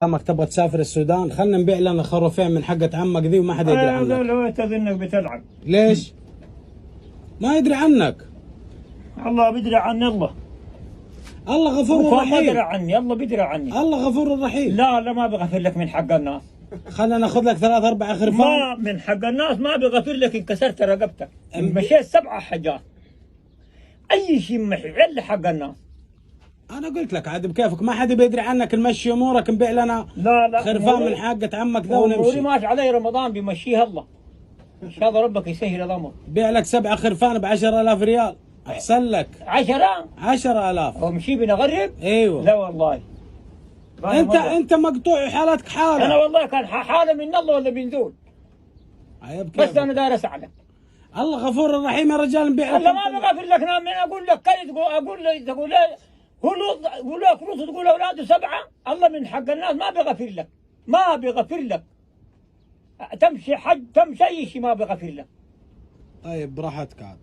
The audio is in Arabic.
عمك تبغى تسافر السودان، خلنا نبيع لنا خروفين من حقة عمك ذي وما حدا يدري عنك. لو تظنك بتلعب. ليش؟ ما يدري عنك. الله بيدري عني. الله غفور رحيم. ما بيدري عني، الله بيدري عني. الله غفور رحيم. لا ما بغفر لك من حق الناس. خلنا ناخذ لك 3 4 خرفان. ما من حق الناس ما بغفر لك ان كسرت رقبتك. مشيت 7 حاجات. اي شيء محي الا حق الناس. انا قلت لك عاد بكيفك، ما حد بيدري عنك، نمشي امورك، نبيع لنا لا خرفان من حقة عمك ذا ونمشي. ماشي علي رمضان بيمشيها الله. ان شاء الله ربك يسهل الامر. بيع لك 7 خرفان ب 10,000 ريال، احسن لك. 10,000 ومشي بنغرب؟ ايوه. لا والله. انت مقطوع وحالتك حاله. انا والله كان حاله من الله ولا من ذول. بس انا داير اساعدك. الله غفور رحيم يا رجال، نبيع لك. الله ما بغفر لك. من اقول لك كذا تقول هو لك فلوس تقول اولاده 7. الله من حق الناس ما بغفر لك. ما بغفر لك. تمشي حج تمشي اي شيء ما بغفر لك. طيب براحتك عاد.